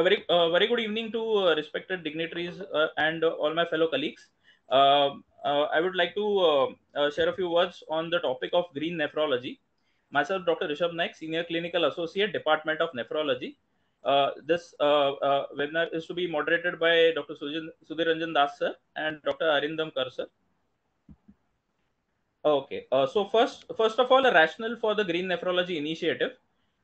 very good evening to respected dignitaries and all my fellow colleagues. I would like to share a few words on the topic of green nephrology. Myself, Dr. Rishabh Naik, Senior Clinical Associate, Department of Nephrology. This webinar is to be moderated by Dr. Sudhir Ranjan Das sir and Dr. Arindam Kar sir. Okay, so first of all, a rationale for the Green Nephrology Initiative.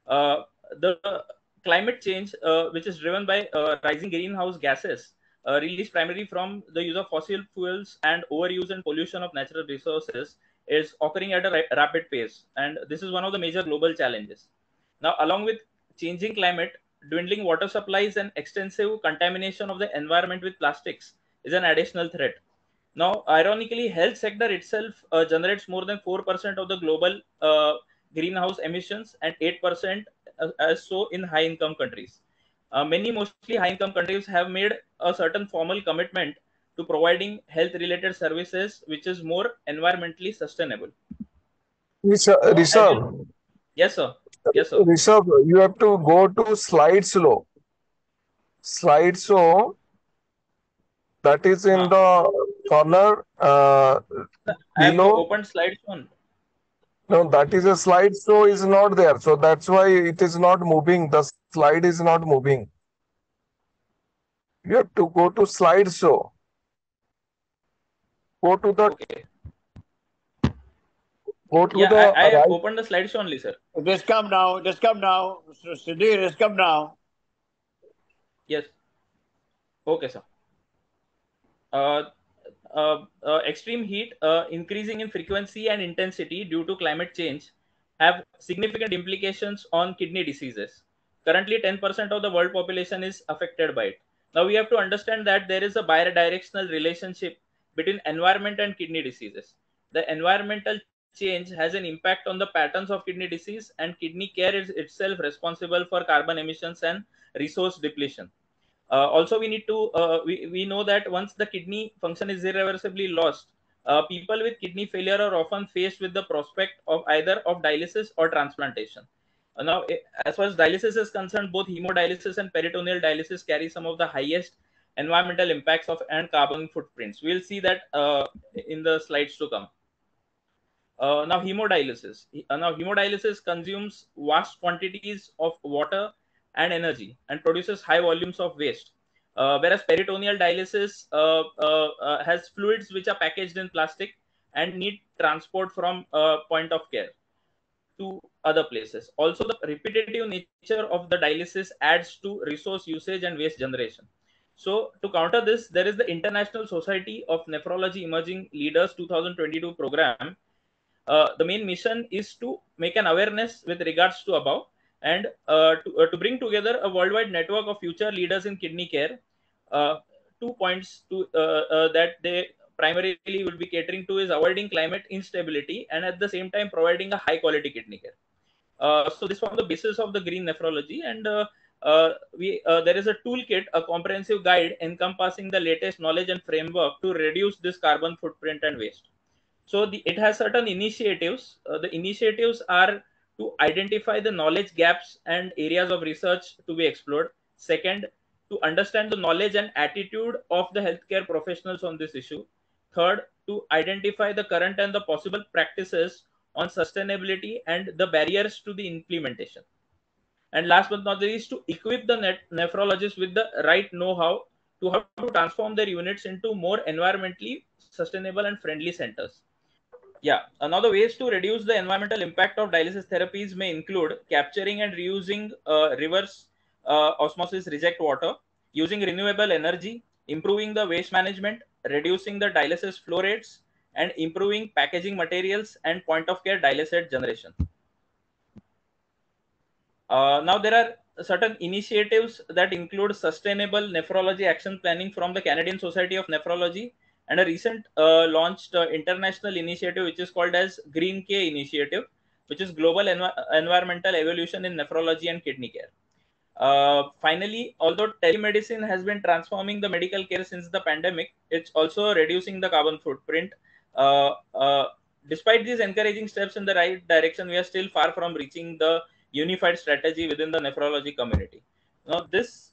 The climate change, which is driven by rising greenhouse gases released primarily from the use of fossil fuels and overuse and pollution of natural resources, is occurring at a rapid pace. And this is one of the major global challenges. Now, along with changing climate, dwindling water supplies and extensive contamination of the environment with plastics is an additional threat. Now, ironically, health sector itself generates more than 4% of the global greenhouse emissions and 8% as so in high income countries. Many mostly high income countries have made a certain formal commitment to providing health related services which is more environmentally sustainable. Rishabh, Yes sir. Yes sir. Rishabh, you have to go to slideshow. Slideshow, that is in the corner I have below. opened slides on. No, that is a slideshow is not there. So that's why it is not moving. The slide is not moving. You have to go to slideshow. Go to the Okay. go to Yeah, the I have right. opened the slideshow only, sir. Just come now. Just come now. Sudhir, just come now. Yes. Okay, sir. Extreme heat increasing in frequency and intensity due to climate change have significant implications on kidney diseases. Currently, 10% of the world population is affected by it. Now, we have to understand that there is a bidirectional relationship between environment and kidney diseases. The environmental change has an impact on the patterns of kidney disease, and kidney care is itself responsible for carbon emissions and resource depletion. Also, we know that once the kidney function is irreversibly lost, people with kidney failure are often faced with the prospect of either of dialysis or transplantation. Now, as far as dialysis is concerned, both hemodialysis and peritoneal dialysis carry some of the highest environmental impacts of and carbon footprints. We'll see that in the slides to come. Now, hemodialysis consumes vast quantities of water and energy and produces high volumes of waste. Whereas peritoneal dialysis has fluids which are packaged in plastic and need transport from point of care to other places. Also, the repetitive nature of the dialysis adds to resource usage and waste generation. So, to counter this, there is the International Society of Nephrology Emerging Leaders 2022 program. The main mission is to make an awareness with regards to above and to bring together a worldwide network of future leaders in kidney care. 2 points that they primarily will be catering to is avoiding climate instability and at the same time providing a high quality kidney care. So this forms the basis of the green nephrology, and there is a toolkit, a comprehensive guide encompassing the latest knowledge and framework to reduce this carbon footprint and waste. So it has certain initiatives. The initiatives are to identify the knowledge gaps and areas of research to be explored. Second, to understand the knowledge and attitude of the healthcare professionals on this issue. Third, to identify the current and the possible practices on sustainability and the barriers to the implementation. And last but not least, to equip the nephrologists with the right know-how to how to transform their units into more environmentally sustainable and friendly centers. Yeah, another ways to reduce the environmental impact of dialysis therapies may include capturing and reusing reverse osmosis reject water, using renewable energy, improving the waste management, reducing the dialysis flow rates, and improving packaging materials and point of care dialysis generation. Now, there are certain initiatives that include sustainable nephrology action planning from the Canadian Society of Nephrology and a recent launched international initiative which is called as Green K Initiative, which is global environmental evolution in nephrology and kidney care. Finally, although telemedicine has been transforming the medical care since the pandemic, it's also reducing the carbon footprint. Despite these encouraging steps in the right direction, we are still far from reaching the unified strategy within the nephrology community. Now, this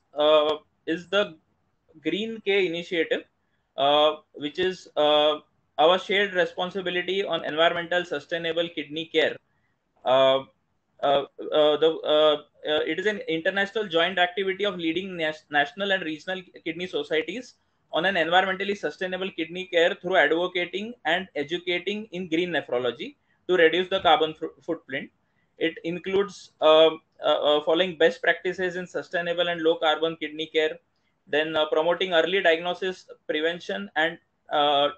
is the Green K initiative, which is our shared responsibility on environmental sustainable kidney care. Uh, it is an international joint activity of leading national and regional kidney societies on an environmentally sustainable kidney care through advocating and educating in green nephrology to reduce the carbon footprint. It includes following best practices in sustainable and low carbon kidney care, then promoting early diagnosis, prevention, and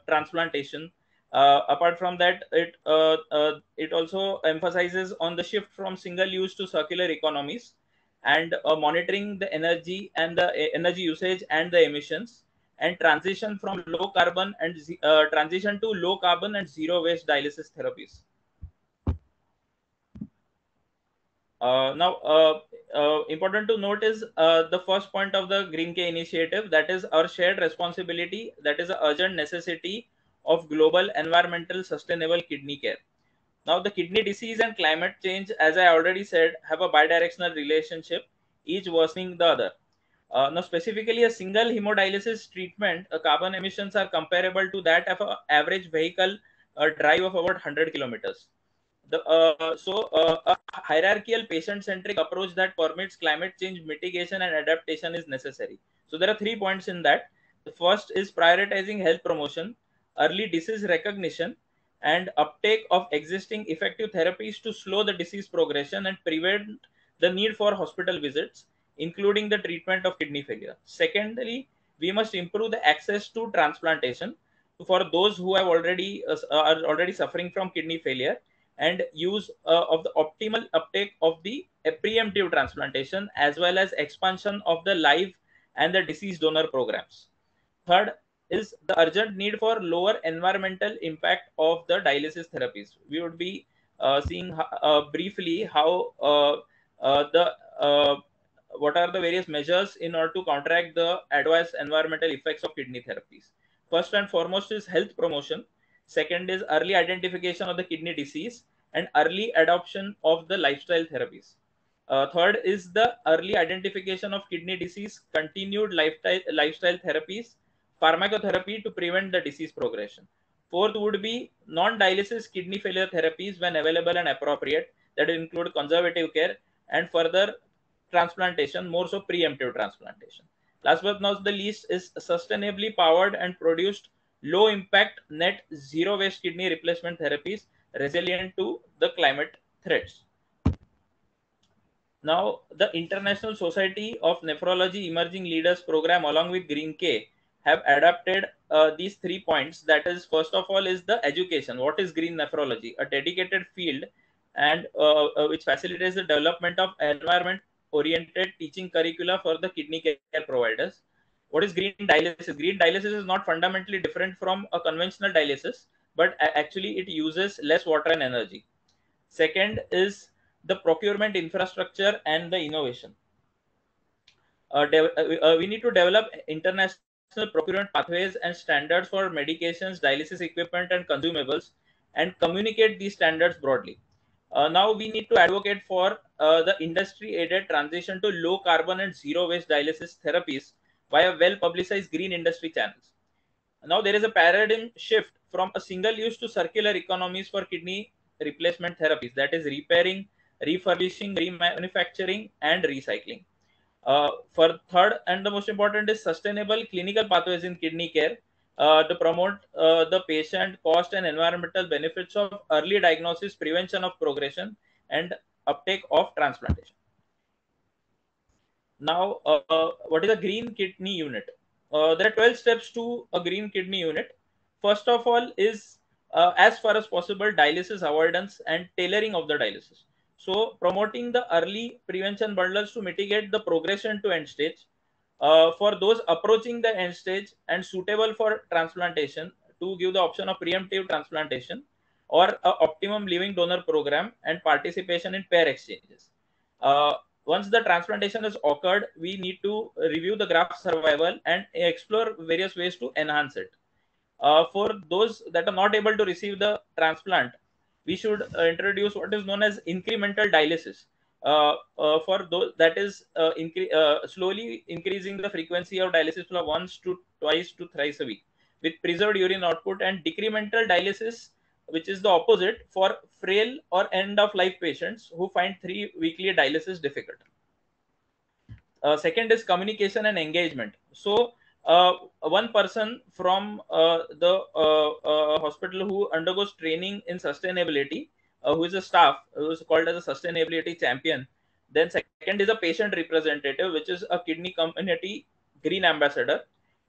transplantation. Apart from that, it also emphasizes on the shift from single use to circular economies, and monitoring the energy and the energy usage and the emissions, and transition from low carbon and transition to low carbon and zero waste dialysis therapies. Now, important to note is the first point of the Green K initiative, that is our shared responsibility, that is an urgent necessity of global environmental sustainable kidney care. Now, the kidney disease and climate change, as I already said, have a bidirectional relationship, each worsening the other. Now, specifically, a single hemodialysis treatment, carbon emissions are comparable to that of an average vehicle drive of about 100 kilometers. A hierarchical patient-centric approach that permits climate change mitigation and adaptation is necessary. So there are 3 points in that. The first is prioritizing health promotion, early disease recognition, and uptake of existing effective therapies to slow the disease progression and prevent the need for hospital visits, including the treatment of kidney failure. Secondly, we must improve the access to transplantation for those who have are already suffering from kidney failure, and use of the optimal uptake of the preemptive transplantation, as well as expansion of the live and the deceased donor programs. Third is the urgent need for lower environmental impact of the dialysis therapies. We would be seeing briefly how the what are the various measures in order to counteract the adverse environmental effects of kidney therapies. First and foremost is health promotion. Second is early identification of the kidney disease and early adoption of the lifestyle therapies. Third is the early identification of kidney disease, continued lifestyle therapies, pharmacotherapy to prevent the disease progression. Fourth would be non-dialysis kidney failure therapies when available and appropriate, that include conservative care and further transplantation, more so preemptive transplantation. Last but not the least is sustainably powered and produced low impact net zero waste kidney replacement therapies resilient to the climate threats. Now, the International Society of Nephrology Emerging Leaders program along with Green K have adapted these 3 points. That is, first of all is the education. What is green nephrology? A dedicated field and which facilitates the development of environment oriented teaching curricula for the kidney care providers. What is green dialysis? Green dialysis is not fundamentally different from a conventional dialysis, but actually it uses less water and energy. Second is the procurement infrastructure and the innovation. We need to develop international procurement pathways and standards for medications, dialysis equipment, and consumables, and communicate these standards broadly. Now we need to advocate for the industry-aided transition to low carbon and zero waste dialysis therapies via well-publicized green industry channels. Now there is a paradigm shift from a single use to circular economies for kidney replacement therapies, that is repairing, refurbishing, remanufacturing, and recycling. For third and the most important is sustainable clinical pathways in kidney care to promote the patient cost and environmental benefits of early diagnosis, prevention of progression, and uptake of transplantation. Now, what is a green kidney unit? There are 12 steps to a green kidney unit. First of all is as far as possible dialysis avoidance and tailoring of the dialysis. So promoting the early prevention bundles to mitigate the progression to end stage. For those approaching the end stage and suitable for transplantation, to give the option of preemptive transplantation or a optimum living donor program and participation in pair exchanges. Once the transplantation has occurred, we need to review the graft survival and explore various ways to enhance it. For those that are not able to receive the transplant, we should introduce what is known as incremental dialysis, for those that is slowly increasing the frequency of dialysis from once to twice to thrice a week with preserved urine output, and decremental dialysis, which is the opposite for frail or end of life patients who find 3 weekly dialysis difficult. Second is communication and engagement. So one person from the hospital who undergoes training in sustainability, who is a staff, who is called as a sustainability champion. Then second is a patient representative, which is a kidney community green ambassador.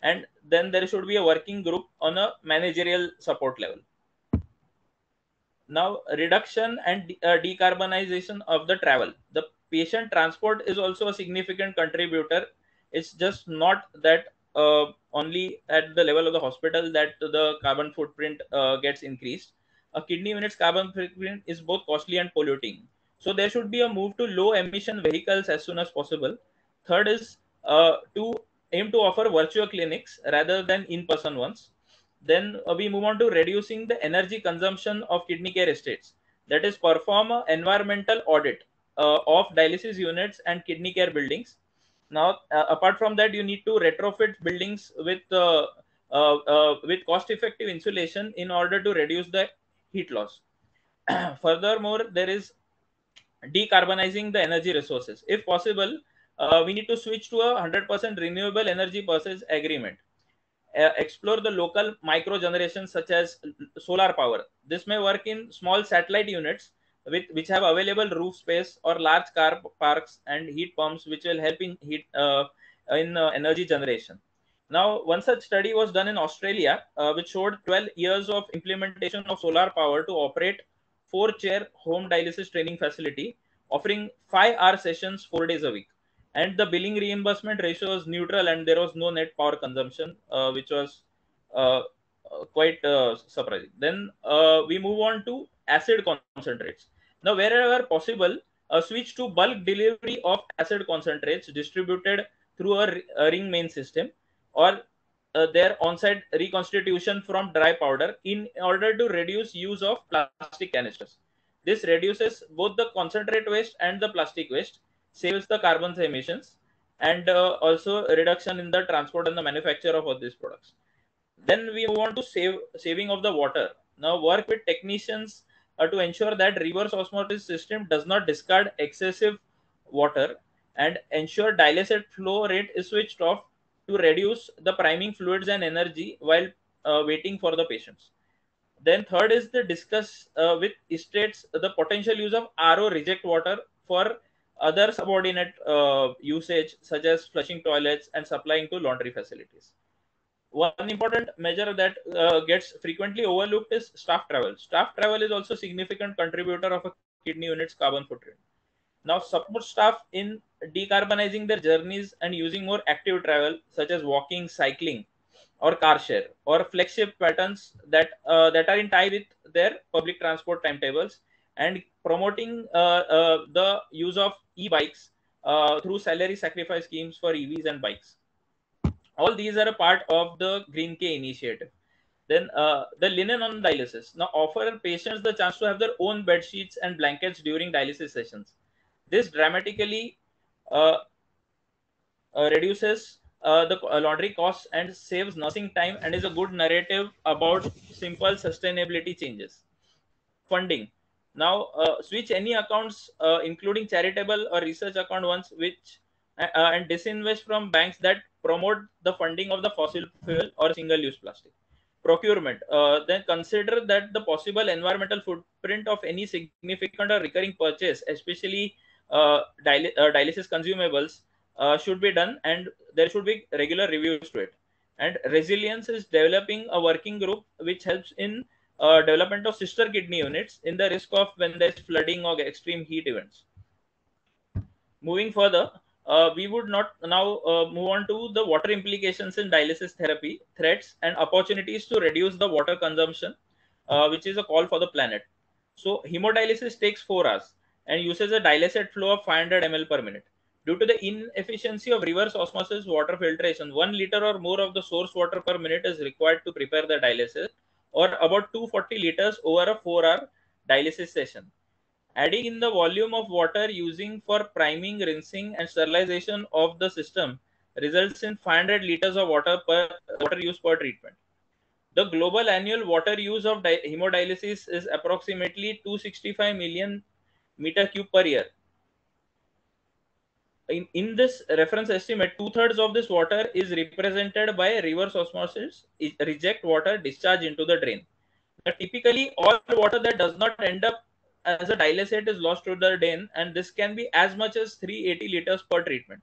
And then there should be a working group on a managerial support level. Now, reduction and decarbonization of the travel. The patient transport is also a significant contributor. It's just not that only at the level of the hospital that the carbon footprint gets increased. A kidney unit's carbon footprint is both costly and polluting. So there should be a move to low emission vehicles as soon as possible. Third is to aim to offer virtual clinics rather than in-person ones. Then we move on to reducing the energy consumption of kidney care estates. That is, perform an environmental audit of dialysis units and kidney care buildings. Now, apart from that, you need to retrofit buildings with cost-effective insulation in order to reduce the heat loss. Furthermore, there is decarbonizing the energy resources. If possible, we need to switch to a 100% renewable energy purchase agreement. Explore the local micro generations such as solar power. This may work in small satellite units which have available roof space, or large car parks and heat pumps, which will help in energy generation. Now, one such study was done in Australia, which showed 12 years of implementation of solar power to operate 4-chair home dialysis training facility, offering 5-hour sessions 4 days a week. And the billing reimbursement ratio was neutral, and there was no net power consumption, which was quite surprising. Then we move on to acid concentrates. Now, wherever possible, switch to bulk delivery of acid concentrates distributed through a ring main system, or their on-site reconstitution from dry powder, in order to reduce use of plastic canisters. This reduces both the concentrate waste and the plastic waste, saves the carbon emissions, and also reduction in the transport and the manufacture of all these products. Then we move on to saving of the water. Now, work with technicians to ensure that reverse osmosis system does not discard excessive water, and ensure dialysate flow rate is switched off to reduce the priming fluids and energy while waiting for the patients. Then third is the discuss with estates the potential use of RO reject water for other subordinate usage, such as flushing toilets and supplying to laundry facilities. One important measure that gets frequently overlooked is staff travel. Staff travel is also a significant contributor of a kidney unit's carbon footprint. Now, support staff in decarbonizing their journeys and using more active travel, such as walking, cycling, or car share, or flex shift patterns that are in tie with their public transport timetables, and promoting the use of e-bikes through salary sacrifice schemes for EVs and bikes. All these are a part of the Green K initiative. Then the linen on dialysis. Now, offer patients the chance to have their own bed sheets and blankets during dialysis sessions. This dramatically uh, reduces the laundry costs and saves nursing time, and is a good narrative about simple sustainability changes. Funding. Now, switch any accounts, including charitable or research account ones, which and disinvest from banks that promote the funding of the fossil fuel or single-use plastic. Procurement. Then consider that the possible environmental footprint of any significant or recurring purchase, especially dialysis consumables, should be done, and there should be regular reviews to it. And resilience is developing a working group which helps in development of sister kidney units in the risk of when there's flooding or extreme heat events. Moving further, we would not now move on to the water implications in dialysis therapy, threats and opportunities to reduce the water consumption, which is a call for the planet. So hemodialysis takes 4 hours and uses a dialysate flow of 500 ml per minute. Due to the inefficiency of reverse osmosis water filtration, 1 liter or more of the source water per minute is required to prepare the dialysis, or about 240 liters over a 4-hour dialysis session. Adding in the volume of water using for priming, rinsing, and sterilization of the system results in 500 liters of water use per treatment. The global annual water use of hemodialysis is approximately 265 million meter cube per year. In this reference estimate, two-thirds of this water is represented by reverse osmosis, reject water discharge into the drain. Typically, all water that does not end up as a dialysate is lost to the drain, and this can be as much as 380 liters per treatment.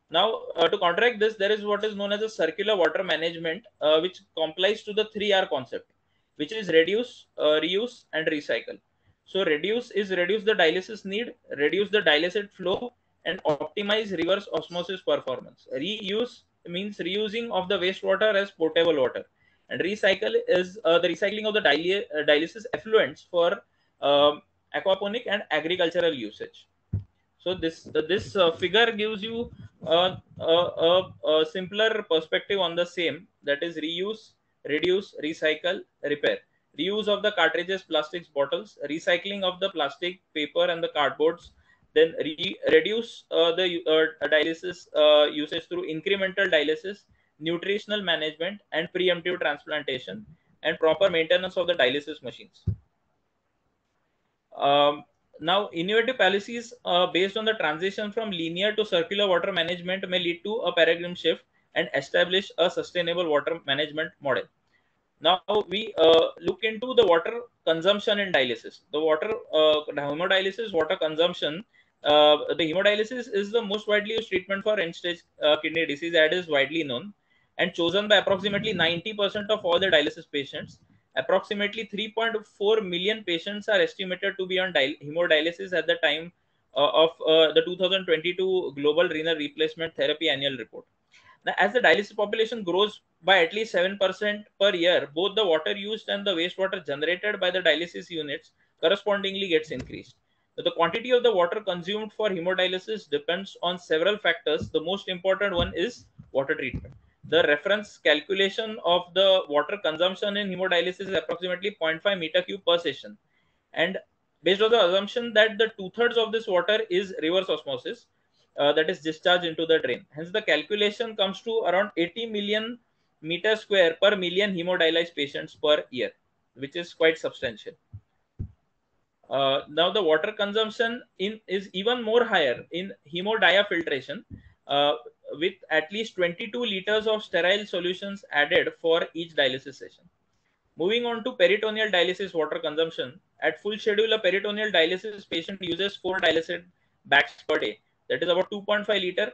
Now, to counteract this, there is what is known as a circular water management, which complies to the 3R concept, which is reduce, reuse, and recycle. So, reduce is reduce the dialysis need, reduce the dialysate flow, and optimize reverse osmosis performance. Reuse means reusing of the wastewater as potable water, and recycle is the recycling of the dialysis effluents for aquaponic and agricultural usage. So this figure gives you a simpler perspective on the same, that is reuse, reduce, recycle, repair. Reuse of the cartridges, plastics, bottles, recycling of the plastic, paper, and the cardboards. Then reduce the dialysis usage through incremental dialysis, nutritional management, and preemptive transplantation, and proper maintenance of the dialysis machines. Now, innovative policies based on the transition from linear to circular water management may lead to a paradigm shift and establish a sustainable water management model. Now, we look into the water consumption in dialysis. The hemodialysis water consumption. The hemodialysis is the most widely used treatment for end-stage kidney disease, as is widely known, and chosen by approximately 90% of all the dialysis patients. Approximately 3.4 million patients are estimated to be on hemodialysis at the time of the 2022 Global Renal Replacement Therapy Annual Report. Now, as the dialysis population grows by at least 7% per year, both the water used and the wastewater generated by the dialysis units correspondingly gets increased. The quantity of the water consumed for hemodialysis depends on several factors. The most important one is water treatment. The reference calculation of the water consumption in hemodialysis is approximately 0.5 meter cube per session. And based on the assumption that the two-thirds of this water is reverse osmosis, that is discharged into the drain. Hence, the calculation comes to around 80 million meter square per million hemodialyzed patients per year, which is quite substantial. Now, the water consumption is even more higher in hemodiafiltration, with at least 22 liters of sterile solutions added for each dialysis session. Moving on to peritoneal dialysis water consumption. At full schedule, a peritoneal dialysis patient uses 4 dialysate bags per day. That is about 2.5 liter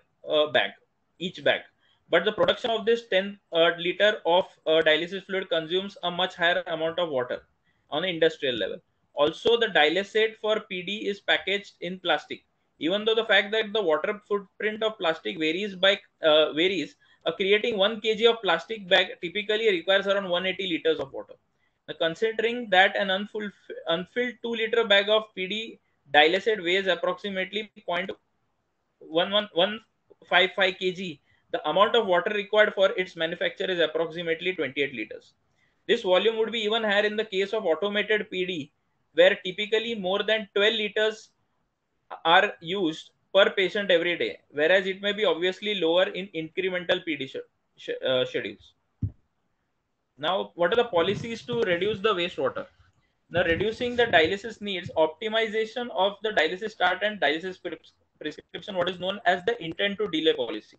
bag, each bag. But the production of this 10 liter of dialysis fluid consumes a much higher amount of water on an industrial level. Also, the dialysate for PD is packaged in plastic. Even though the fact that the water footprint of plastic varies, creating 1 kg of plastic bag typically requires around 180 liters of water. Now, considering that an unfilled 2 liter bag of PD dialysate weighs approximately 0.1155 kg, the amount of water required for its manufacture is approximately 28 liters. This volume would be even higher in the case of automated PD, where typically more than 12 liters are used per patient every day, whereas it may be obviously lower in incremental PD schedules. Now, what are the policies to reduce the wastewater? Now, reducing the dialysis needs optimization of the dialysis start and dialysis prescription, what is known as the intent to delay policy.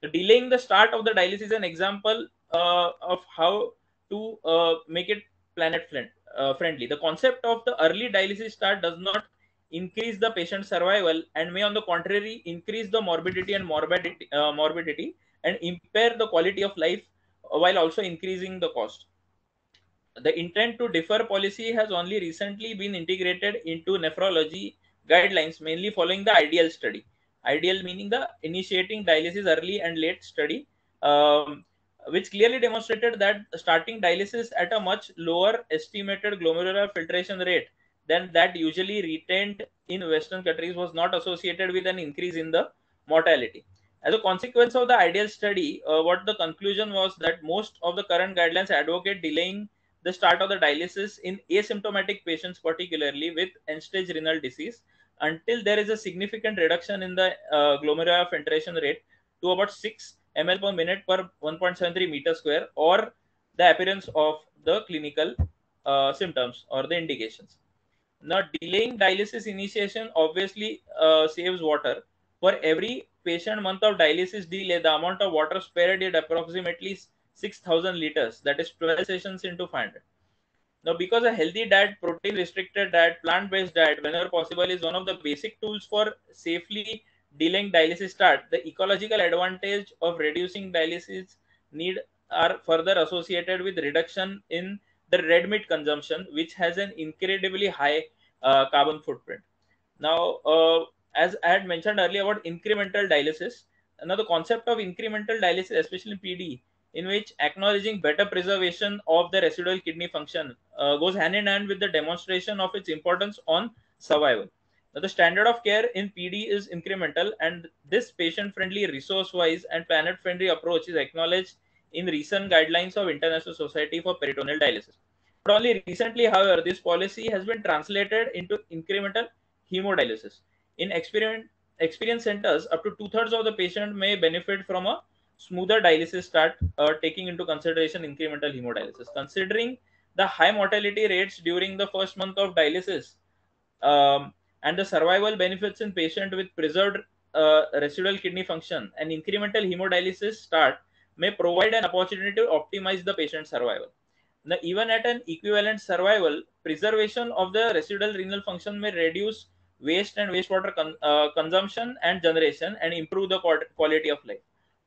The delaying the start of the dialysis is an example of how to make it planet friendly. The concept of the early dialysis start does not increase the patient survival and may, on the contrary, increase the morbidity and impair the quality of life while also increasing the cost. The intent to defer policy has only recently been integrated into nephrology guidelines, mainly following the ideal study. Ideal meaning the initiating dialysis early and late study, which clearly demonstrated that starting dialysis at a much lower estimated glomerular filtration rate than that usually retained in Western countries was not associated with an increase in the mortality. As a consequence of the ideal study, what the conclusion was that most of the current guidelines advocate delaying the start of the dialysis in asymptomatic patients, particularly with end-stage renal disease, until there is a significant reduction in the glomerular filtration rate to about 6 ml per minute per 1.73 meter square, or the appearance of the clinical symptoms or the indications. Now, delaying dialysis initiation obviously saves water. For every patient month of dialysis delay, the amount of water spared is approximately 6,000 liters, that is 12 sessions into 500. Now, because a healthy diet, protein restricted diet, plant-based diet, whenever possible, is one of the basic tools for safely delaying dialysis start, the ecological advantage of reducing dialysis need are further associated with reduction in the red meat consumption, which has an incredibly high carbon footprint. Now, as I had mentioned earlier about incremental dialysis, now the concept of incremental dialysis, especially in PD, in which acknowledging better preservation of the residual kidney function goes hand in hand with the demonstration of its importance on survival. Now, the standard of care in PD is incremental, and this patient-friendly, resource-wise, and planet-friendly approach is acknowledged in recent guidelines of International Society for Peritoneal Dialysis. But only recently, however, this policy has been translated into incremental hemodialysis. In experience centers, up to two-thirds of the patient may benefit from a smoother dialysis start, taking into consideration incremental hemodialysis. Considering the high mortality rates during the first month of dialysis, and the survival benefits in patient with preserved residual kidney function, and incremental hemodialysis start may provide an opportunity to optimize the patient's survival. Now, even at an equivalent survival, preservation of the residual renal function may reduce waste and wastewater consumption and generation, and improve the quality of life.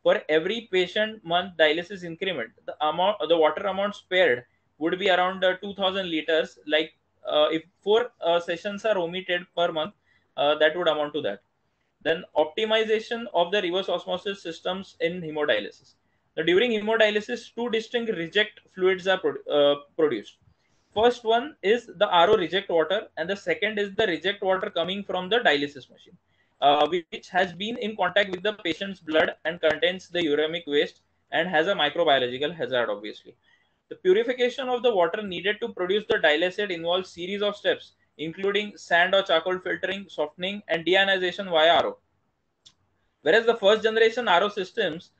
For every patient month dialysis increment, the water amount spared would be around 2,000 liters. Like if 4 sessions are omitted per month, that would amount to that. Then optimization of the reverse osmosis systems in hemodialysis. Now, during hemodialysis, two distinct reject fluids are produced. First one is the RO reject water, and the second is the reject water coming from the dialysis machine, which has been in contact with the patient's blood and contains the uremic waste and has a microbiological hazard, obviously. The purification of the water needed to produce the dialysate involves series of steps, including sand or charcoal filtering, softening, and deionization via RO. Whereas the first generation RO systems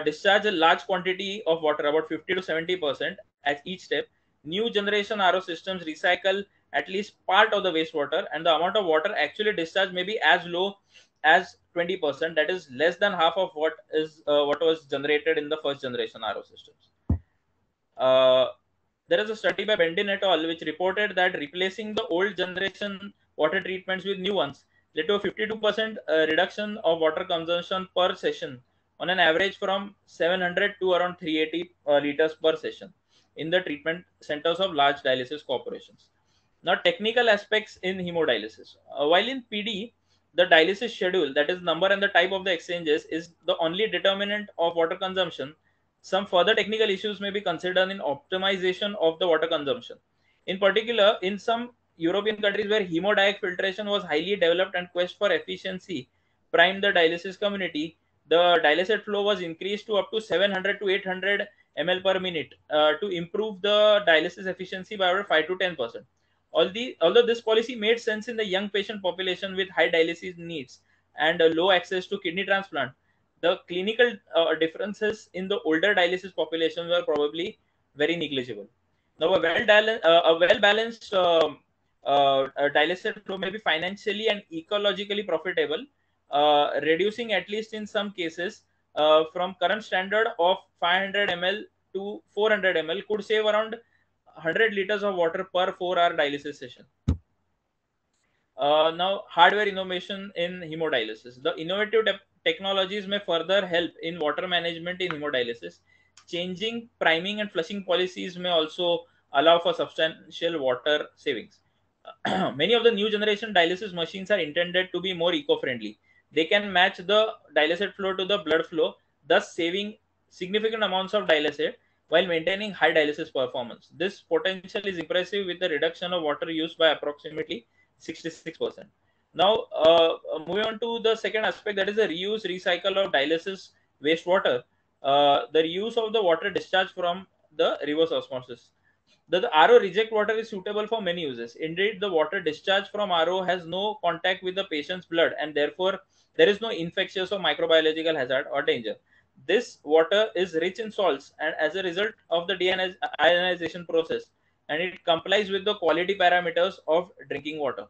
discharge a large quantity of water, about 50 to 70% at each step. New generation RO systems recycle at least part of the wastewater, and the amount of water actually discharged may be as low as 20%. That is less than half of what was generated in the first generation RO systems. There is a study by Bendin et al. Which reported that replacing the old generation water treatments with new ones led to a 52% reduction of water consumption per session, on an average from 700 to around 380 liters per session in the treatment centers of large dialysis corporations. Now, technical aspects in hemodialysis. While in PD, the dialysis schedule, that is number and the type of the exchanges, is the only determinant of water consumption, some further technical issues may be considered in optimization of the water consumption. In particular, in some European countries where hemodiag filtration was highly developed and quest for efficiency primed the dialysis community, the dialysate flow was increased to up to 700 to 800 ml per minute to improve the dialysis efficiency by over 5 to 10%. Although this policy made sense in the young patient population with high dialysis needs and low access to kidney transplant, the clinical differences in the older dialysis population were probably very negligible. Now, a well-balanced dialysate flow may be financially and ecologically profitable, reducing, at least in some cases, from current standard of 500 ml to 400 ml could save around 100 liters of water per 4-hour dialysis session. Now, hardware innovation in hemodialysis. The innovative technologies may further help in water management in hemodialysis. Changing priming and flushing policies may also allow for substantial water savings. Many of the new generation dialysis machines are intended to be more eco-friendly. They can match the dialysate flow to the blood flow, thus saving significant amounts of dialysate while maintaining high dialysis performance. This potential is impressive, with the reduction of water used by approximately 66%. Now, moving on to the second aspect, that is the reuse, recycle of dialysis wastewater. The reuse of the water discharged from the reverse osmosis. The RO reject water is suitable for many uses. Indeed, the water discharged from RO has no contact with the patient's blood, and therefore there is no infectious or microbiological hazard or danger. This water is rich in salts, and as a result of the deionization process, and it complies with the quality parameters of drinking water.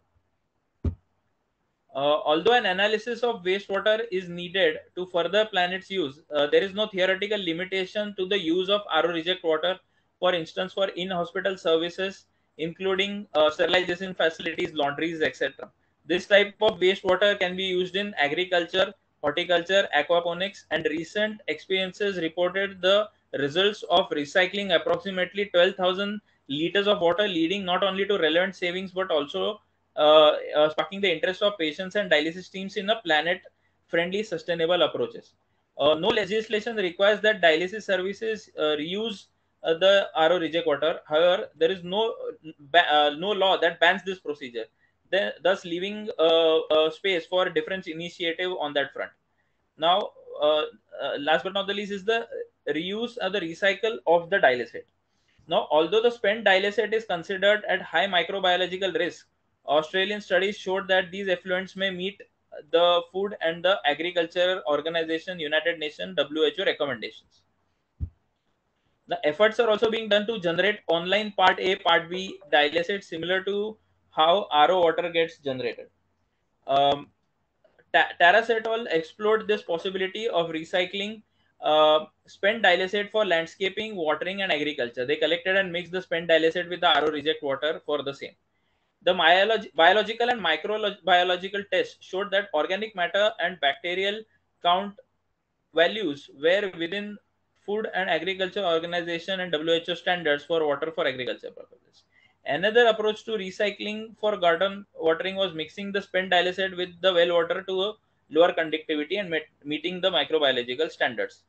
Although an analysis of wastewater is needed to further plan its use, there is no theoretical limitation to the use of RO reject water, for instance, for in-hospital services, including sterilization facilities, laundries, etc. This type of wastewater can be used in agriculture, horticulture, aquaponics, and recent experiences reported the results of recycling approximately 12,000 liters of water, leading not only to relevant savings but also sparking the interest of patients and dialysis teams in a planet-friendly, sustainable approaches. No legislation requires that dialysis services reuse the RO reject water. However, there is no law that bans this procedure, thus leaving space for different initiative on that front. Now, last but not the least is the reuse or the recycle of the dialysate. Now, although the spent dialysate is considered at high microbiological risk, Australian studies showed that these effluents may meet the Food and the Agriculture Organization, United Nations, WHO recommendations. The efforts are also being done to generate online Part A, Part B dialysate similar to how RO water gets generated. Um, Taras et al. Explored this possibility of recycling spent dialysate for landscaping, watering, and agriculture. They collected and mixed the spent dialysate with the RO reject water for the same. The biological and microbiological tests showed that organic matter and bacterial count values were within Food and Agriculture Organization and WHO standards for water for agriculture purposes. Another approach to recycling for garden watering was mixing the spent dialysate with the well water to a lower conductivity and meeting the microbiological standards.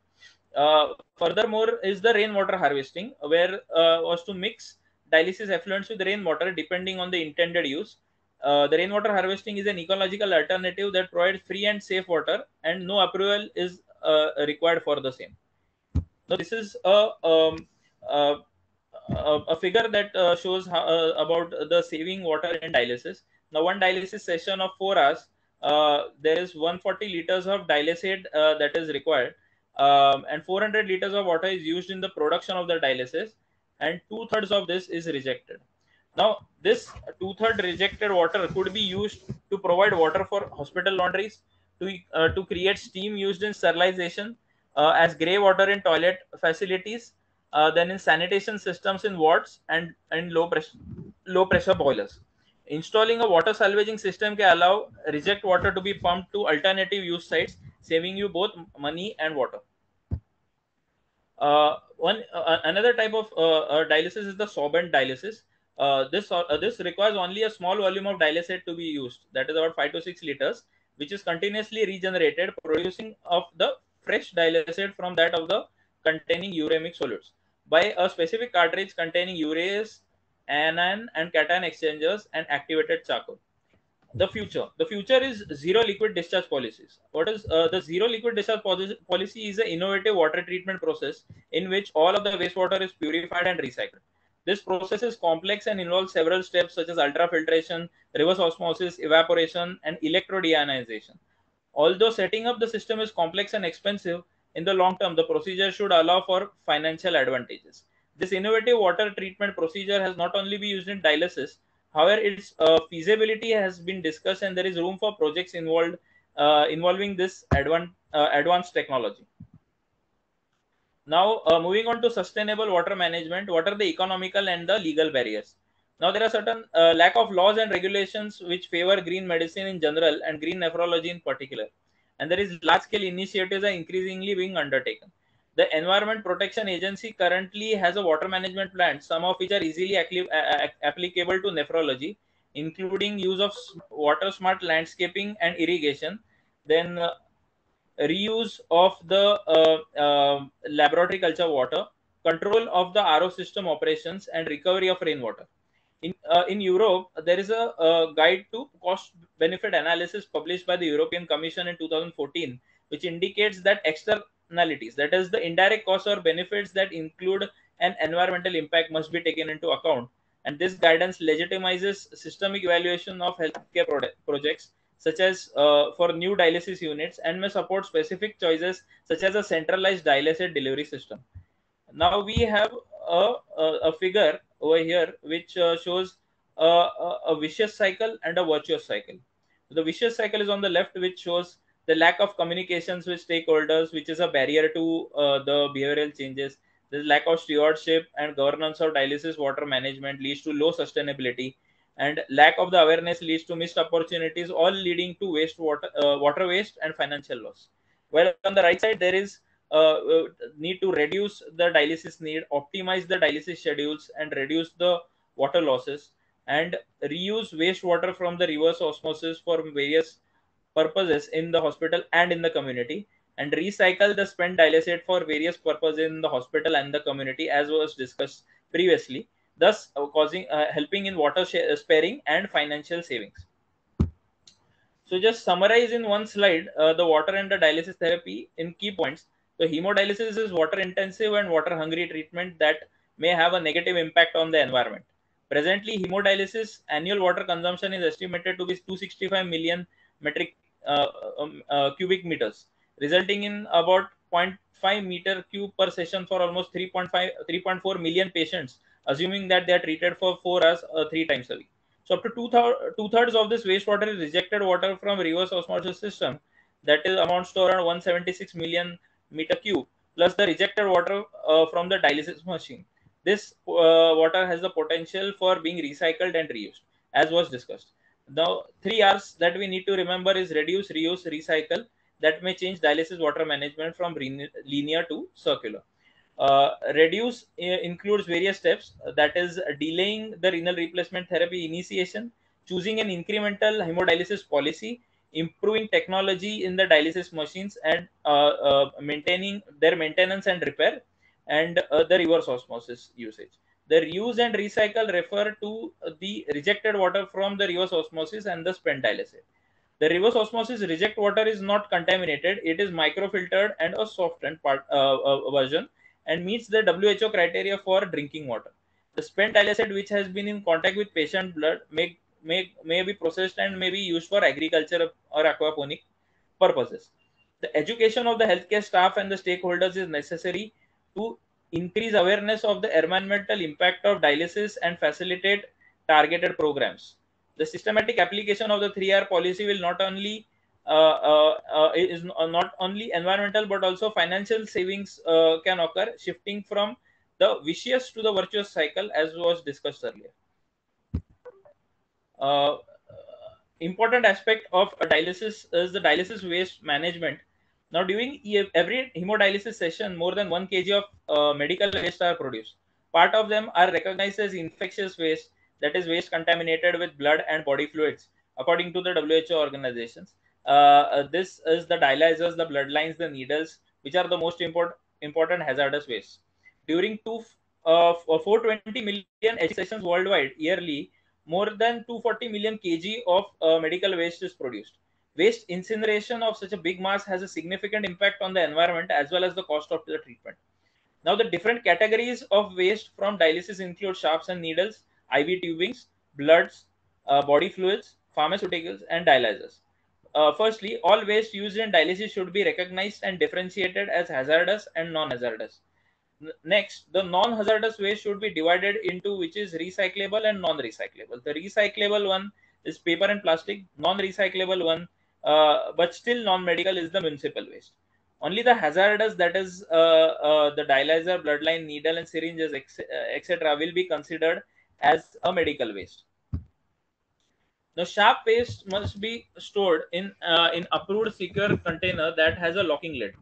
Furthermore, is the rainwater harvesting, where was to mix dialysis effluents with rainwater depending on the intended use. The rainwater harvesting is an ecological alternative that provides free and safe water, and no approval is required for the same. Now, this is uh, a figure that shows how, about the saving water in dialysis. Now, one dialysis session of 4 hours, there is 140 liters of dialysate that is required, and 400 liters of water is used in the production of the dialysis, and 2/3 of this is rejected. Now, this 2/3 rejected water could be used to provide water for hospital laundries, to create steam used in sterilization, as grey water in toilet facilities, then in sanitation systems in wards, and low pressure boilers. Installing a water salvaging system can allow reject water to be pumped to alternative use sites, saving you both money and water. Another type of dialysis is the sorbent dialysis. This requires only a small volume of dialysate to be used, that is about 5 to 6 liters, which is continuously regenerated, producing of the fresh dialysate from that of the containing uremic solids by a specific cartridge containing urease, anion, and cation exchangers and activated charcoal. The future is zero liquid discharge policies. What is the zero liquid discharge policy? Is an innovative water treatment process in which all of the wastewater is purified and recycled. This process is complex and involves several steps such as ultrafiltration, reverse osmosis, evaporation, and electrodeionization. Although setting up the system is complex and expensive, in the long term, the procedure should allow for financial advantages. This innovative water treatment procedure has not only been used in dialysis, however, its feasibility has been discussed, and there is room for projects involving this advanced technology. Now, moving on to sustainable water management, what are the economical and the legal barriers? Now, there are certain lack of laws and regulations which favor green medicine in general and green nephrology in particular. And there is large-scale initiatives are increasingly being undertaken. The Environment Protection Agency currently has a water management plan, some of which are easily applicable to nephrology, including use of water smart landscaping and irrigation, then reuse of the laboratory culture water, control of the RO system operations, and recovery of rainwater. In Europe, there is a guide to cost benefit analysis published by the European Commission in 2014, which indicates that externalities, that is, the indirect costs or benefits that include and environmental impact must be taken into account. And this guidance legitimizes systemic evaluation of healthcare projects, such as for new dialysis units, and may support specific choices such as a centralized dialysis delivery system. Now we have a figure over here which shows a vicious cycle and a virtuous cycle. The vicious cycle is on the left, which shows the lack of communications with stakeholders, which is a barrier to the behavioral changes. The lack of stewardship and governance of dialysis water management leads to low sustainability, and lack of the awareness leads to missed opportunities, all leading to water waste and financial loss. While on the right side, there is need to reduce the dialysis need, optimize the dialysis schedules, and reduce the water losses, and reuse wastewater from the reverse osmosis for various purposes in the hospital and in the community, and recycle the spent dialysate for various purposes in the hospital and the community, as was discussed previously, thus causing helping in water sparing and financial savings. So just summarize in one slide the water and the dialysis therapy in key points. So hemodialysis is water intensive and water hungry treatment that may have a negative impact on the environment. Presently, hemodialysis annual water consumption is estimated to be 265 million metric cubic meters, resulting in about 0.5 meter cube per session for almost 3.4 million patients, assuming that they are treated for 4 hours 3 times a week. So up to two-thirds of this wastewater is rejected water from reverse osmosis system, that is amounts to around 176 million meter cube, plus the rejected water from the dialysis machine. This water has the potential for being recycled and reused, as was discussed. Now, 3 R's that we need to remember is reduce, reuse, recycle. That may change dialysis water management from linear to circular. Reduce includes various steps, that is delaying the renal replacement therapy initiation, choosing an incremental hemodialysis policy, improving technology in the dialysis machines, and maintaining their maintenance and repair, and the reverse osmosis usage. The reuse and recycle refer to the rejected water from the reverse osmosis and the spent dialysis. The reverse osmosis reject water is not contaminated. It is microfiltered and a softened version, and meets the WHO criteria for drinking water. The spent dialysate, which has been in contact with patient blood, may be processed and may be used for agriculture or aquaponic purposes. The education of the healthcare staff and the stakeholders is necessary to increase awareness of the environmental impact of dialysis and facilitate targeted programs. The systematic application of the 3R policy will not only is not only environmental but also financial savings can occur, shifting from the vicious to the virtuous cycle, as was discussed earlier. Important aspect of dialysis is the dialysis waste management. Now, during every hemodialysis session, more than 1 kg of medical waste are produced. Part of them are recognized as infectious waste, that is waste contaminated with blood and body fluids, according to the WHO organizations. This is the dialyzers, the bloodlines, the needles, which are the most important hazardous waste. During 420 million HC sessions worldwide yearly, more than 240 million kg of medical waste is produced. Waste incineration of such a big mass has a significant impact on the environment as well as the cost of the treatment. Now, the different categories of waste from dialysis include shafts and needles, IV tubings, bloods, body fluids, pharmaceuticals, and dialyzers. Firstly, all waste used in dialysis should be recognized and differentiated as hazardous and non-hazardous. Next, the non-hazardous waste should be divided into which is recyclable and non-recyclable. The recyclable one is paper and plastic. Non-recyclable one, but still non-medical, is the municipal waste. Only the hazardous, that is the dialyzer, bloodline, needle, and syringes, etc., will be considered as a medical waste. The sharp waste must be stored in approved secure container that has a locking lid.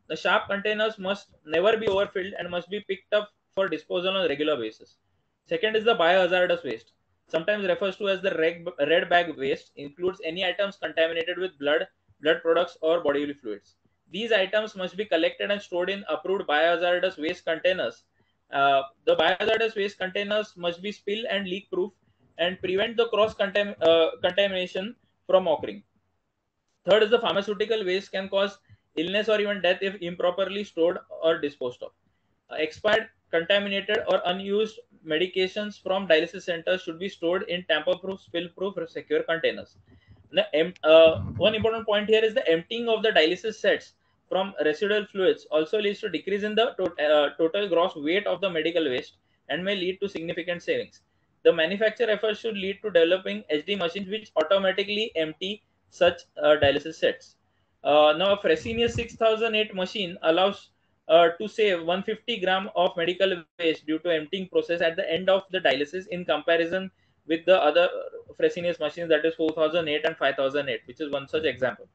The sharp containers must never be overfilled and must be picked up for disposal on a regular basis. Second is the biohazardous waste, sometimes refers to as the red bag waste, includes any items contaminated with blood, blood products, or bodily fluids. These items must be collected and stored in approved biohazardous waste containers. The biohazardous waste containers must be spill and leak proof and prevent the cross contamination from occurring. Third is the pharmaceutical waste can cause illness or even death if improperly stored or disposed of. Expired contaminated or unused medications from dialysis centers should be stored in tamper-proof, spill-proof, secure containers. One important point here is the emptying of the dialysis sets from residual fluids also leads to decrease in the total gross weight of the medical waste and may lead to significant savings. The manufacturer efforts should lead to developing HD machines which automatically empty such dialysis sets. Now, a Fresenius 6008 machine allows to save 150 gram of medical waste due to emptying process at the end of the dialysis in comparison with the other Fresenius machines, that is 4008 and 5008, which is one such example.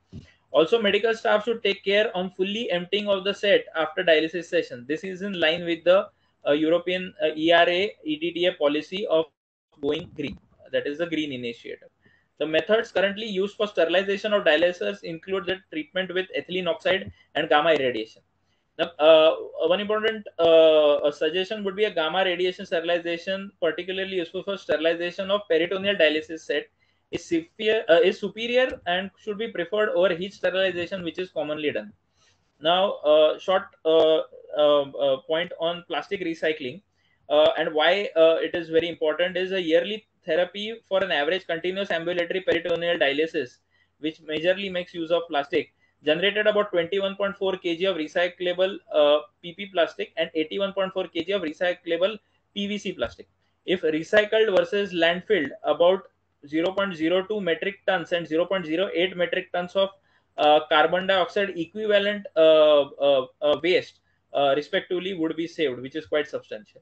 Also, medical staff should take care on fully emptying of the set after dialysis session. This is in line with the European ERA EDTA policy of going green. That is the green initiative. The methods currently used for sterilization of dialyzers include the treatment with ethylene oxide and gamma irradiation. Now, one important suggestion would be a gamma radiation sterilization, particularly useful for sterilization of peritoneal dialysis set, is superior and should be preferred over heat sterilization, which is commonly done. Now, short point on plastic recycling and why it is very important is a yearly therapy for an average continuous ambulatory peritoneal dialysis, which majorly makes use of plastic, generated about 21.4 kg of recyclable PP plastic and 81.4 kg of recyclable PVC plastic. If recycled versus landfilled, about 0.02 metric tons and 0.08 metric tons of carbon dioxide equivalent waste respectively would be saved, which is quite substantial.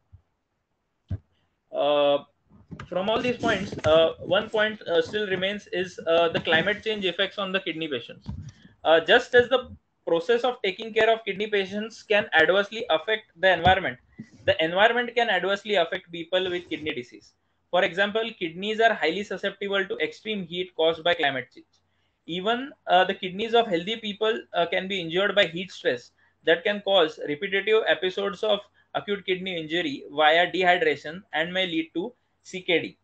From all these points, one point still remains is the climate change effects on the kidney patients. Just as the process of taking care of kidney patients can adversely affect the environment can adversely affect people with kidney disease. For example, kidneys are highly susceptible to extreme heat caused by climate change. Even the kidneys of healthy people can be injured by heat stress that can cause repetitive episodes of acute kidney injury via dehydration and may lead to CKD.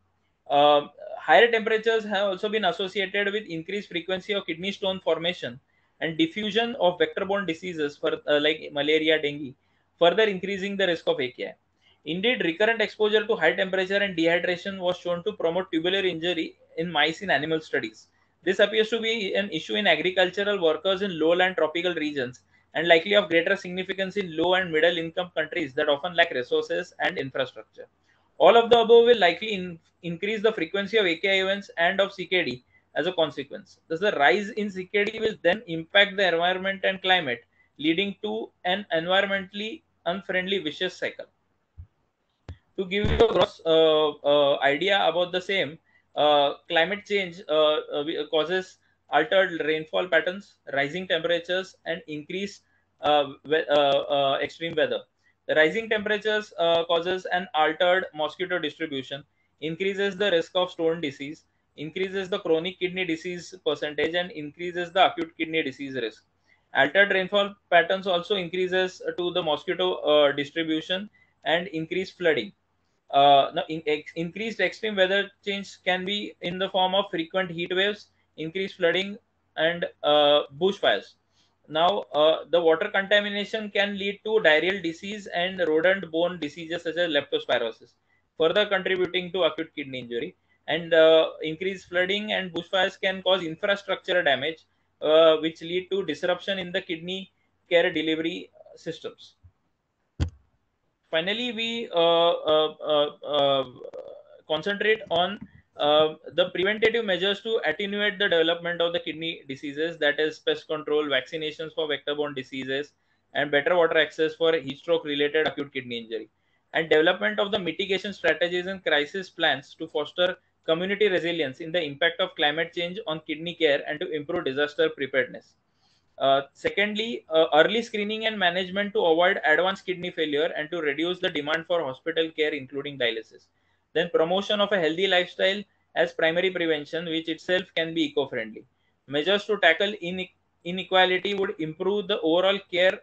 Higher temperatures have also been associated with increased frequency of kidney stone formation and diffusion of vector-borne diseases for like malaria, dengue, further increasing the risk of AKI. Indeed, recurrent exposure to high temperature and dehydration was shown to promote tubular injury in mice in animal studies. This appears to be an issue in agricultural workers in lowland tropical regions and likely of greater significance in low and middle income countries that often lack resources and infrastructure. All of the above will likely increase the frequency of AKI events and of CKD as a consequence. Thus, the rise in CKD will then impact the environment and climate, leading to an environmentally unfriendly vicious cycle. To give you a gross idea about the same, climate change causes altered rainfall patterns, rising temperatures, and increased extreme weather. The rising temperatures causes an altered mosquito distribution, increases the risk of stone disease, increases the chronic kidney disease percentage, and increases the acute kidney disease risk. Altered rainfall patterns also increases to the mosquito distribution and increased flooding. Now, increased extreme weather change can be in the form of frequent heat waves, increased flooding, and bushfires. Now, the water contamination can lead to diarrheal disease and rodent-borne diseases such as leptospirosis, further contributing to acute kidney injury. And increased flooding and bushfires can cause infrastructure damage, which lead to disruption in the kidney care delivery systems. Finally, we concentrate on the preventative measures to attenuate the development of the kidney diseases, that is pest control, vaccinations for vector-borne diseases, and better water access for heat stroke related acute kidney injury, and development of the mitigation strategies and crisis plans to foster community resilience in the impact of climate change on kidney care and to improve disaster preparedness. Secondly, early screening and management to avoid advanced kidney failure and to reduce the demand for hospital care, including dialysis. Then promotion of a healthy lifestyle as primary prevention, which itself can be eco-friendly. Measures to tackle inequality would improve the overall care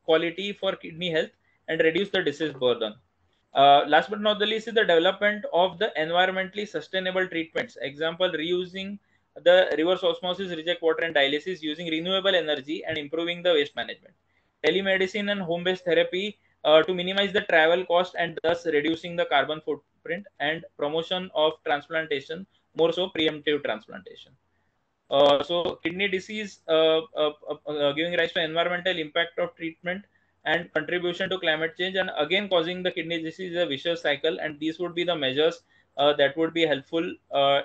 quality for kidney health and reduce the disease burden. Last but not the least is the development of the environmentally sustainable treatments. Example, reusing the reverse osmosis reject water and dialysis, using renewable energy and improving the waste management. Telemedicine and home-based therapy to minimize the travel cost and thus reducing the carbon footprint, and promotion of transplantation, more so preemptive transplantation. So kidney disease giving rise to environmental impact of treatment and contribution to climate change, and again causing the kidney disease is a vicious cycle, and these would be the measures that would be helpful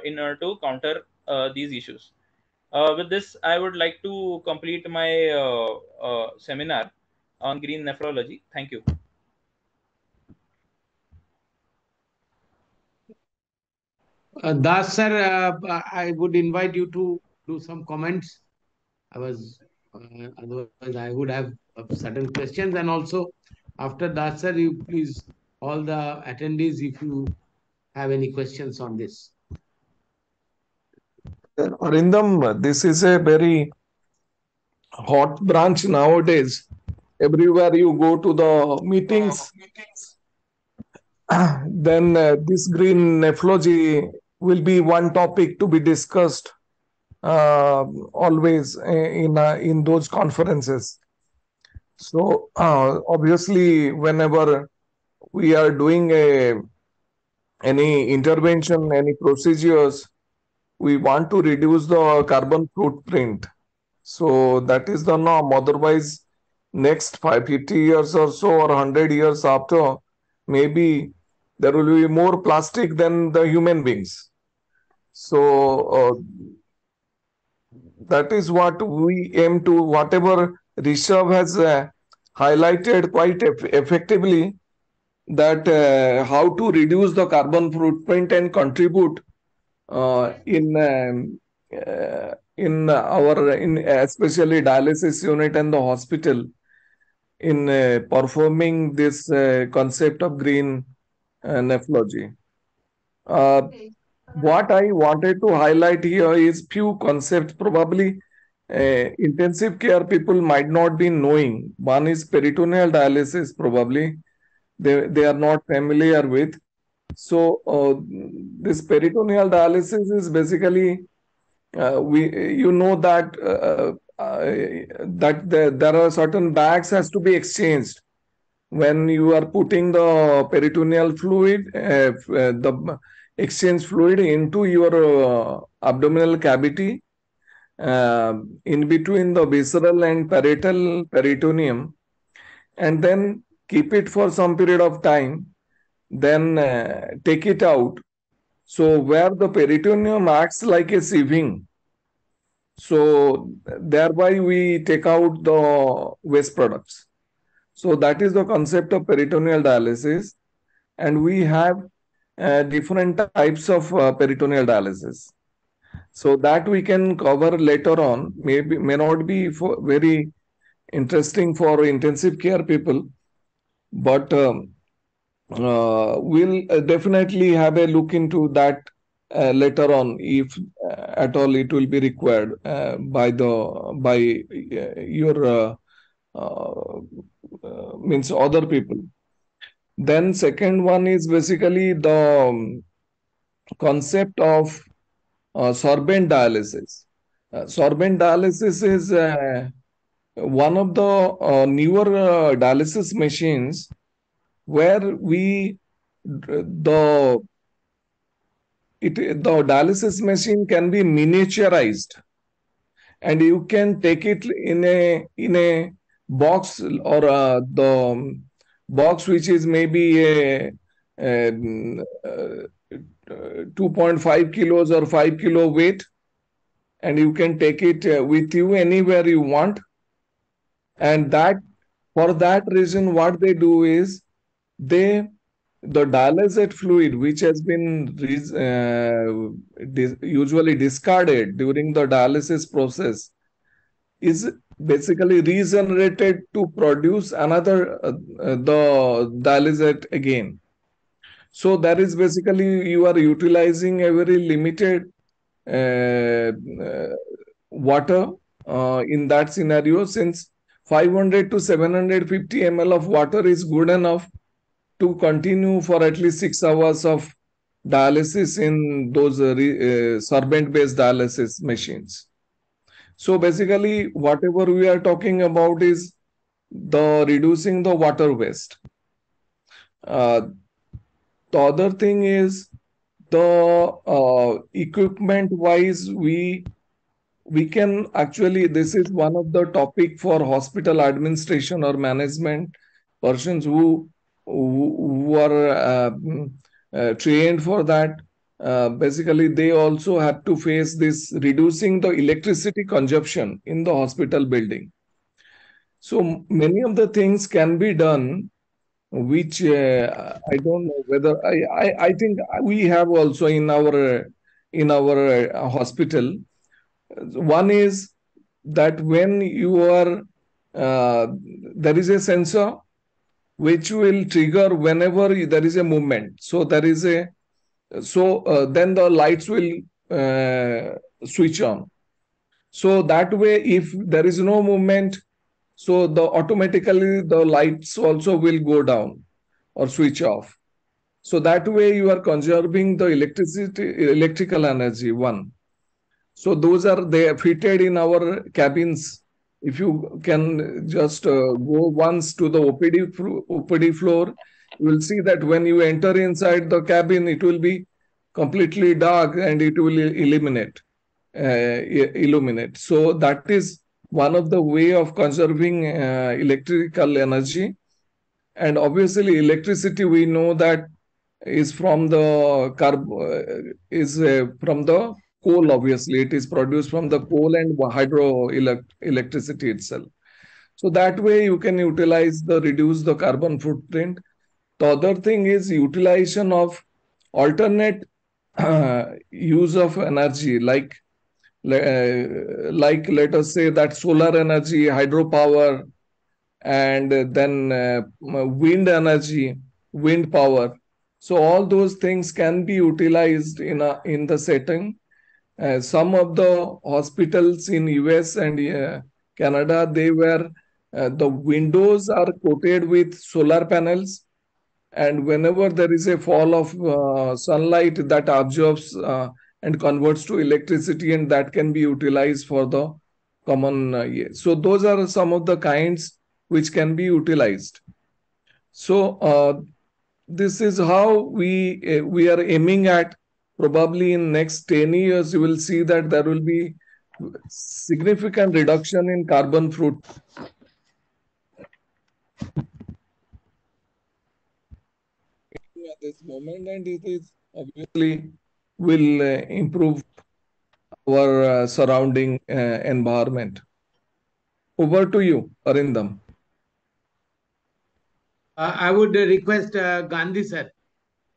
in order to counter these issues. With this, I would like to complete my seminar on green nephrology. Thank you. Das sir, I would invite you to do some comments. Otherwise I would have certain questions, and also after Das sir, you please, all the attendees, if you have any questions on this. Arindam, this is a very hot branch nowadays. Everywhere you go to the meetings, then this green nephrology will be one topic to be discussed always in those conferences. So obviously, whenever we are doing any intervention, any procedures, we want to reduce the carbon footprint. So that is the norm. Otherwise, next 50 years or so, or 100 years after, maybe there will be more plastic than the human beings. So that is what we aim to. Whatever Rishabh has highlighted quite effectively, that how to reduce the carbon footprint and contribute in our in especially dialysis unit and the hospital in performing this concept of green nephrology. What I wanted to highlight here is few concepts probably intensive care people might not be knowing. One is peritoneal dialysis, probably they are not familiar with. So this peritoneal dialysis is basically we you know that there are certain bags has to be exchanged when you are putting the peritoneal fluid, the exchange fluid into your abdominal cavity in between the visceral and parietal peritoneum, and then keep it for some period of time, then take it out. So where the peritoneum acts like a sieving, so thereby we take out the waste products. So that is the concept of peritoneal dialysis, and we have different types of peritoneal dialysis. So that we can cover later on. Maybe may not be very interesting for intensive care people, but we'll definitely have a look into that later on, if at all it will be required by your means other people. Then second one is basically the concept of sorbent dialysis. Sorbent dialysis is one of the newer dialysis machines where the dialysis machine can be miniaturized, and you can take it in a box, or the box which is maybe a 2.5 kilos or 5 kilo weight, and you can take it with you anywhere you want. And that, for that reason, what they do is the dialysate fluid which has been usually discarded during the dialysis process is basically regenerated to produce another the dialysate again. So that is basically you are utilizing a very limited water in that scenario, since 500 to 750 ml of water is good enough to continue for at least 6 hours of dialysis in those sorbent-based dialysis machines. So basically, whatever we are talking about is the reducing the water waste. The other thing is the equipment wise, we can actually, this is one of the topic for hospital administration or management persons who are trained for that. Basically, they also have to face this reducing the electricity consumption in the hospital building. So many of the things can be done, which I don't know whether I think we have also in our hospital. One is that when you are there is a sensor which will trigger whenever there is a movement. So there is a then the lights will switch on. So that way, if there is no movement, so the automatically the lights also will go down or switch off. So that way you are conserving the electrical energy. One. So those are they are fitted in our cabins. If you can just go once to the OPD floor, you will see that when you enter inside the cabin, it will be completely dark and it will illuminate. So that is one of the way of conserving electrical energy. And obviously, electricity we know that is from the from the coal. Obviously, it is produced from the coal and electricity itself. So that way you can utilize the reduce the carbon footprint. The other thing is utilization of alternate use of energy, like let us say that solar energy, hydropower, and then wind energy, wind power. So all those things can be utilized in the setting. Some of the hospitals in US and Canada, they were the windows are coated with solar panels, and whenever there is a fall of sunlight, that absorbs and converts to electricity, and that can be utilized for the common use. So those are some of the kinds which can be utilized. So this is how we are aiming at. Probably in next 10 years, you will see that there will be significant reduction in carbon footprint at this moment, and it is obviously will improve our surrounding environment. Over to you, Arindam. I would request Gandhi sir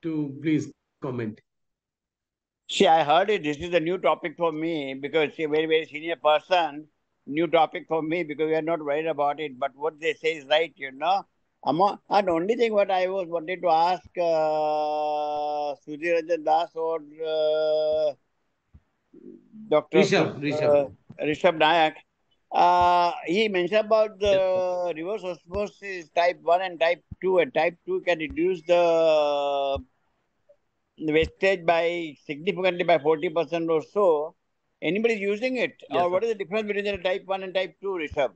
to please comment. See, I heard it. This is a new topic for me because a very, very senior person. New topic for me because we are not worried about it. But what they say is right, you know. And only thing what I was wanted to ask Sudhir Ranjan Das or Dr. Rishabh Nayak. He mentioned about the reverse osmosis type 1 and type 2, and type 2 can reduce the wastage by significantly by 40% or so. Anybody using it? Yes, or what sir. is the difference between the type 1 and type 2, Rishabh?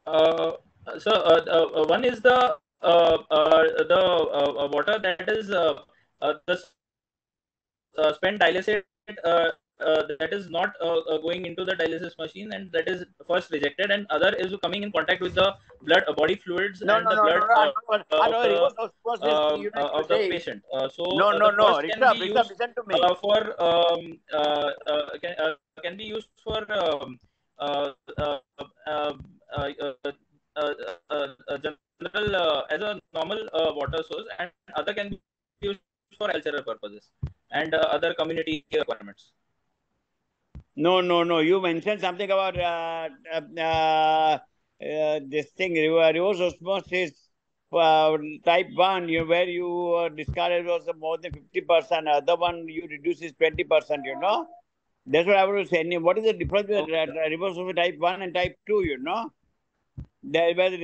Uh, One is the water that is the spent dialysate that is not going into the dialysis machine, and that is first rejected, and other is coming in contact with the blood body fluids No, and no, the no, no, blood no. I know reverse osmosis. You know, you of the say. patient. No, no, The no. first can be Rishabh, used listen to me. can be used for uh, uh, uh, general as a normal water source, and other can be used for agricultural purposes and other community requirements. No, no, no. You mentioned something about this thing, reverse osmosis type 1, where you discarded was more than 50%. Other one you reduce is 20%, you know. That's what I was saying. What is the difference between reverse osmosis type 1 and type 2, you know? There where the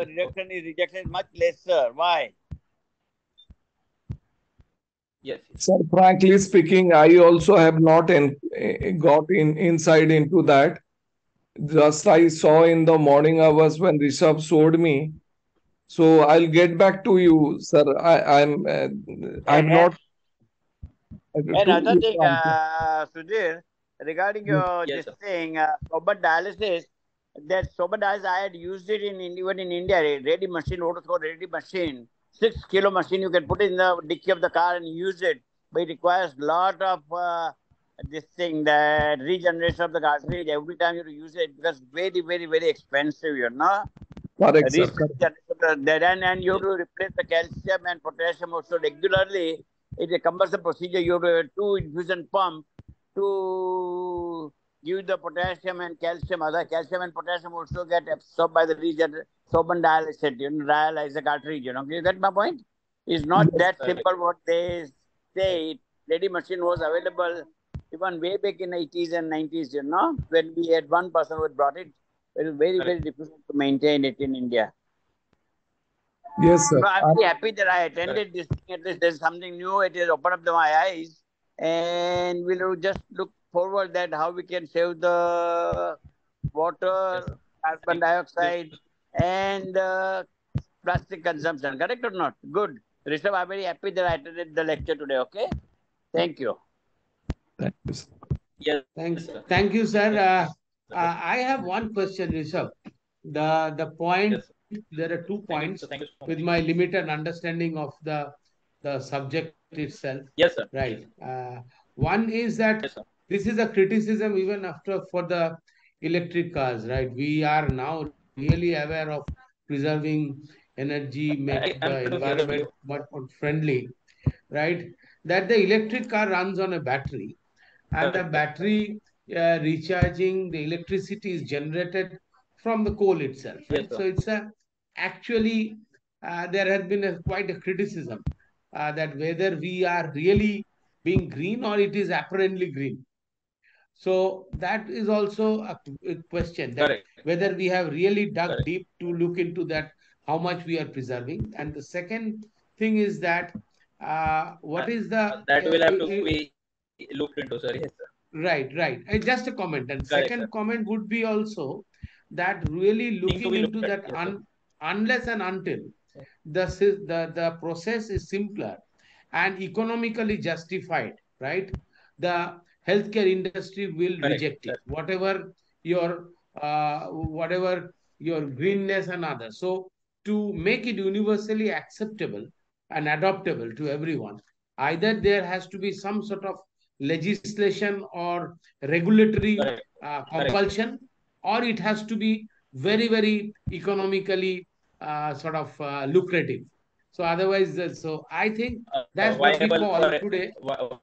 reduction is much lesser. Why? Yes, yes. Sir, frankly speaking, I also have not got inside into that. Just I saw in the morning hours when Rishabh showed me. So I'll get back to you, sir. I have And not to another thing, answer. Sudhir, regarding Yes. your Yes, this sir. thing, sober dialysis, that sober dialysis, I had used it even in India, ready machine, what is called ready machine, 6 kilo machine, you can put it in the dicky of the car and use it, but it requires lot of this thing, the regeneration of the cartridge. Every time you use it, because very, very, very expensive, you know. Correct, sir. Research Correct. and you have Yes, to replace the calcium and potassium also regularly. It's a cumbersome procedure. You have to have two infusion pump to give the potassium and calcium. Other calcium and potassium also get absorbed by the region. Sorbent dialysis, dialyze the cartridge. You get my point? It's not Yes. that correct. simple what they say. Ready machine was available even way back in 80s and 90s, when we had one person who had brought it. It is very, very Correct. difficult to maintain it in India. Yes, sir. No, I'm very happy that I Correct. attended this thing. At least there's something new. It has opened up my eyes, and we'll just look forward that how we can save the Yes, water, sir. carbon Thank you, dioxide, and plastic consumption. Correct or not? Good. Rishabh, I'm very happy that I attended the lecture today. Okay. Thank you. Thank you, sir. yes, sir. Thanks. Thank you, Yes, sir. sir. I have one question, Rishabh. The Yes, point, sir. there are two Thank you, sir. points Thank you so much. with my limited understanding of the subject itself. Yes, sir. Right. One is that Yes, sir. this is a criticism even after for the electric cars, right? We are now really aware of preserving energy, make the I'm able to hear environment you. much more friendly, right? That the electric car runs on a battery, and the Correct. battery recharging the electricity is generated from the coal itself, Yes, right? sir. So it's a actually there has been quite a criticism that whether we are really being green or it is apparently green. So that is also a question that Correct. whether we have really Correct. dug deep to look into that, how much we are preserving. And the second thing is that Uh, what is the that will have to be looked into, sir. Yes, sir. right, right. Just a comment. And Correct, sir. second comment would be also that really Thing to looking be into looked at. that Yes, sir. unless and until the process is simpler and economically justified, right? The healthcare industry will Correct. reject it, Correct. whatever your greenness and others. So to make it universally acceptable and adoptable to everyone, either there has to be some sort of legislation or regulatory Correct. Correct. compulsion, or it has to be very, very economically lucrative. So otherwise, so I think that's what we Viable call for today.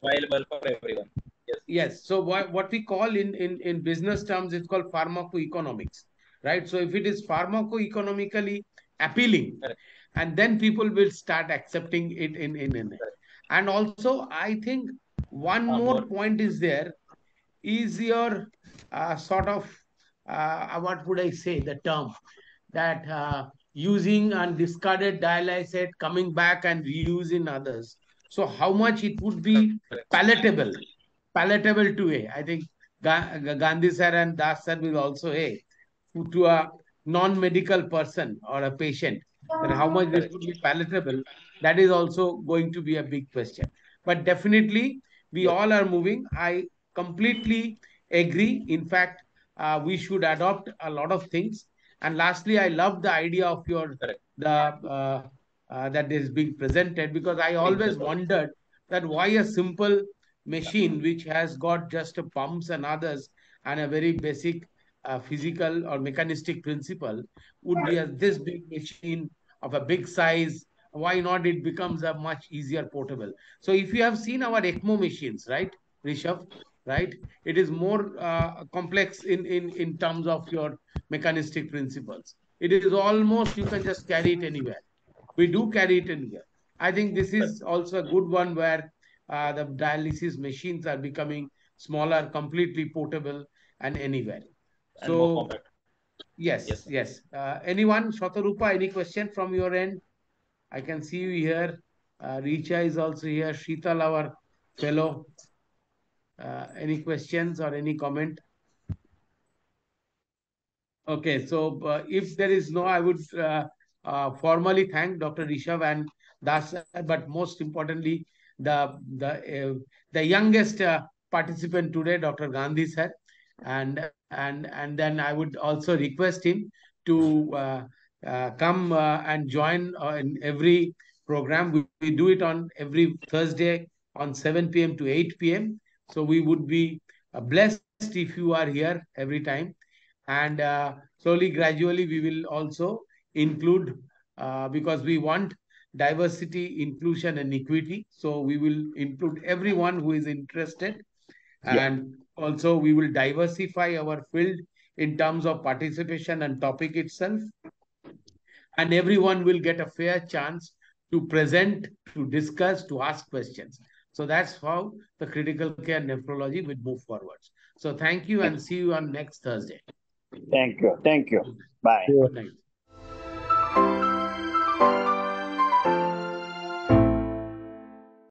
viable for everyone. Yes. Yes. So what we call in business terms, it's called pharmacoeconomics, right? So if it is pharmacoeconomically appealing, Correct. and then people will start accepting it in it. Correct. And also, I think one more More. point is there is your sort of what would I say the term that using and discarded dialysate coming back and reuse in others. So how much it would be Correct. palatable, palatable to a, I think Gandhi sir and Das sir will also a to a non-medical person or a patient, that how much this Correct. would be palatable, that is also going to be a big question. But definitely we Yes. all are moving. I completely agree. In fact, we should adopt a lot of things. And lastly, I love the idea of your Correct. the that is being presented, because I Thank you, always sir. wondered that why a simple machine which has got just a pumps and others and a very basic physical or mechanistic principle would be a this big machine of a big size. Why not it becomes a much easier portable? So if you have seen our ECMO machines, right, Rishabh, right, it is more complex in terms of your mechanistic principles. It is almost you can just carry it anywhere. We do carry it anywhere. I think this Correct. is also a good one where the dialysis machines are becoming smaller, completely portable, and anywhere. And more So compact. Yes, yes, sir. yes. Anyone, Shatarupa, any question from your end? I can see you here. Richa is also here. Sheetal, our fellow. Any questions or any comment? Okay, so if there is no, I would formally thank Dr. Rishabh and Das, but most importantly, the youngest participant today, Dr. Gandhi sir, and then I would also request him to come and join in every program. We do it on every Thursday on 7 p.m. to 8 p.m. So we would be blessed if you are here every time. And slowly, gradually, we will also include, because we want diversity, inclusion, and equity. So we will include everyone who is interested. Yeah. And also, we will diversify our field in terms of participation and topic itself. And everyone will get a fair chance to present, to discuss, to ask questions. So that's how the critical care nephrology will move forwards. So thank you and see you on next Thursday. Thank you. Thank you. Bye. Good night.